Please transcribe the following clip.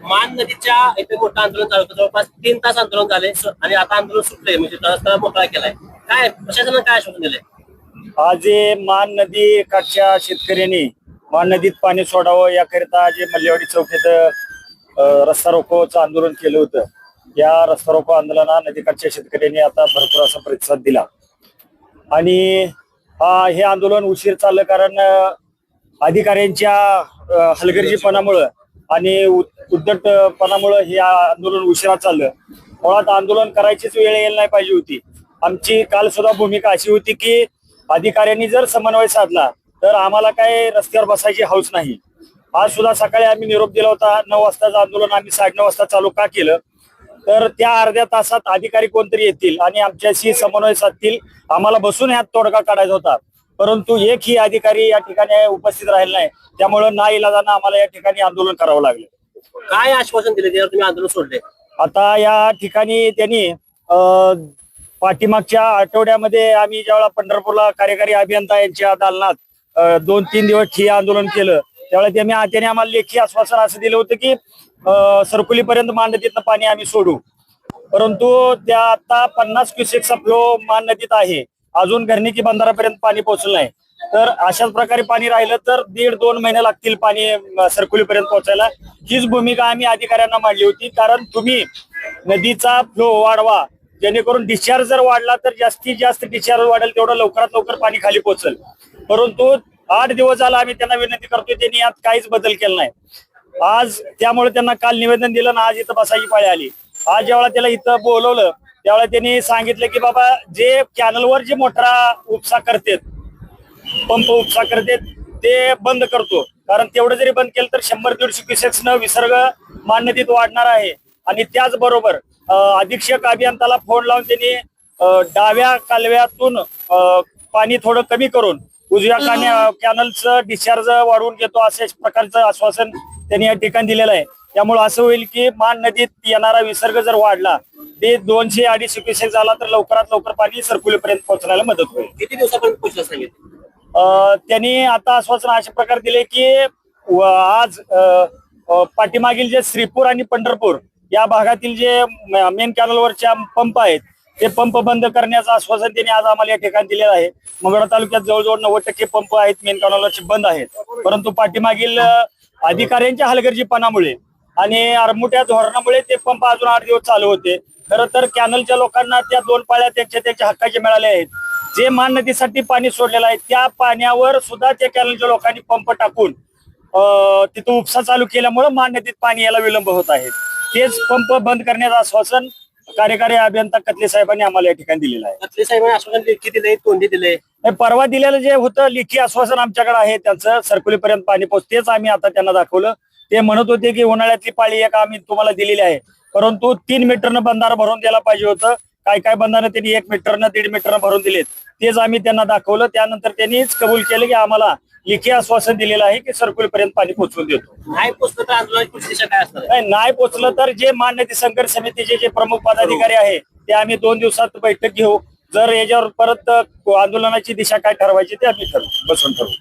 मान नदीच्या इथे मोठं आंदोलन चालू होतं. जवळपास 3 तास आंदोलन झाले आणि आता आंदोलन सुटलंय, म्हणजे रस्ता मोकळा केलाय. काय प्रशासनानं काय आश्वासन दिलंय? आज मान नदी काठच्या शेतकऱ्यांनी मान नदीत पाणी सोडावं याकरिता जे मल्लेवाडी चौकीत रस्ता रोकोचं आंदोलन केलं होतं. या रस्ता रोको आंदोलनाला नदीकाठच्या शेतकऱ्यांनी आता भरपूर असा प्रतिसाद दिला आणि हे आंदोलन उशीर चाललं कारण अधिकाऱ्यांच्या हलगर्जीपणामुळं आणि उद्धटपणामुळं हे आंदोलन उशिरा चाललं. मुळात आंदोलन करायचीच वेळ यायला नाही पाहिजे होती. आमची काल सुद्धा भूमिका अशी होती की अधिकाऱ्यांनी जर समन्वय साधला तर आम्हाला काय रस्त्यावर बसायची हौस नाही. आज सुद्धा सकाळी आम्ही निरोप दिला होता. 9 वाजताचं आंदोलन आम्ही 9:30 वाजता चालू का केलं तर त्या अर्ध्या तासात अधिकारी कोणतरी येतील आणि आमच्याशी समन्वय साधतील. आम्हाला बसून ह्यात तोडगा काढायचा होता, परंतु एकही अधिकारी या ठिकाणी उपस्थित राहिला नाही. त्यामुळं नाईलाजानं आम्हाला या ठिकाणी आंदोलन करावं लागलं. काय आश्वासन दिले त्यावर तुम्ही आंदोलन सोडले? आता या ठिकाणी त्यांनी पाठीमागच्या आठवड्यामध्ये आम्ही ज्यावेळेला पंढरपूरला कार्यकारी अभियंता यांच्या दालनात 2-3 दिवस ठिय्या आंदोलन केलं त्यावेळेला त्यांनी आम्हाला लेखी आश्वासन असं दिलं होतं की सरकुलीपर्यंत मान नदीतनं पाणी आम्ही सोडू. परंतु त्या आता 50 क्युसेकचा फ्लो मान नदीत आहे, अजून घरणिकी बंधारापर्यंत पाणी पोहोचलं नाही. तर अशाच प्रकारे पाणी राहिलं तर 1.5-2 महिने लागतील पाणी सरकुलीपर्यंत पोहोचायला. हीच भूमिका आम्ही अधिकाऱ्यांना मांडली होती. कारण तुम्ही नदीचा फ्लो वाढवा, जेणेकरून डिस्चार्ज जर वाढला तर जास्तीत जास्त डिस्चार्ज वाढेल तेवढं लवकरात लवकर पाणी खाली पोहोचेल. परंतु 8 दिवस झाला आम्ही त्यांना विनंती करतोय, त्यांनी यात काहीच बदल केला नाही. आज त्यामुळे त्यांना काल निवेदन दिलं आणि आज इथं बसायची पाळी आली. आज ज्यावेळेला त्याला इथं बोलवलं त्यावेळेला त्यांनी सांगितलं की बाबा जे कॅनलवर जे मोटरा उपसा करतात, पंप उपसा करतात ते बंद करतो. कारण तेवढं जरी बंद केलं तर 100-150 क्युसेक्सनं विसर्ग मान नदीत वाढणार आहे. आणि त्याचबरोबर अधीक्षक अभियंताला फोन लावून त्यांनी डाव्या कालव्यातून पाणी थोडं कमी करून उजव्या कॅनलचं डिस्चार्ज वाढवून घेतो अशा प्रकारचं आश्वासन त्यांनी या ठिकाणी दिलेलं आहे. त्यामुळे असं होईल की मान नदीत येणारा विसर्ग जर वाढला ते 200-250 क्युसेक झाला तर लवकरात लवकर पाणी सरकुलीपर्यंत पोहोचण्याला मदत होईल. किती दिवसापर्यंत पोहोचलं सांगितलं? त्यांनी आता आश्वासन अशा प्रकारे दिले की आज पाठीमागील जे श्रीपूर आणि पंढरपूर या भागातील जे मेन कॅनलवरच्या पंप आहेत ते पंप बंद करण्याचं आश्वासन त्यांनी आज आम्हाला या ठिकाणी दिलेलं आहे. मंगळवेढा तालुक्यात जवळजवळ 90% पंप आहेत मेन कॅनलवरचे बंद आहेत. परंतु पाठीमागील अधिकाऱ्यांच्या हलगर्जीपणामुळे आणि आरमुट्या धोरणामुळे ते पंप अजून 8 दिवस चालू होते. खरं तर कॅनलच्या लोकांना त्या 2 पाळ्या त्यांच्या हक्काचे मिळाले आहेत. जे मान नदीसाठी पाणी सोडलेलं आहे त्या पाण्यावर सुद्धा त्या कॅनलच्या लोकांनी पंप टाकून तिथं उपसा चालू केल्यामुळे मान नदीत पाणी यायला विलंब होत आहे. तेच पंप बंद करण्याचं आश्वासन कार्यकारी अभियंता कतले साहेबांनी आम्हाला या ठिकाणी दिलेलं आहे. कतले साहेबांनी आश्वासन लेखी दिले, तोंडी दिले? परवा दिलेलं जे होतं लेखी आश्वासन आमच्याकडे आहे त्यांचं सरकुलीपर्यंत पाणी पोहोचतेच आम्ही आता त्यांना दाखवलं. ते म्हणत होते की उन्हाळ्यातली पाळी एक आम्ही तुम्हाला दिलेली आहे, परंतु 3 मीटरनं बंधारा भरून द्यायला पाहिजे होतं. काय बंधारं त्यांनी 1 मीटरनं 1.5 मीटरनं भरून दिलेत. तेच आम्ही त्यांना दाखवलं. त्यानंतर त्यांनीच कबूल केलं की आम्हाला लेखी आश्वासन दिलेलं आहे की सरकुलीपर्यंत पाणी पोहोचवून देतो. नाही पोहोचलं तर आंदोलनाची पुढची दिशा काय असणार? नाही पोहोचलं तर जे मान नदी संघर्ष समितीचे जे प्रमुख पदाधिकारी आहे ते आम्ही 2 दिवसात बैठक घेऊ. जर याच्यावर परत आंदोलनाची दिशा काय ठरवायची ते आम्ही बसून ठरवू.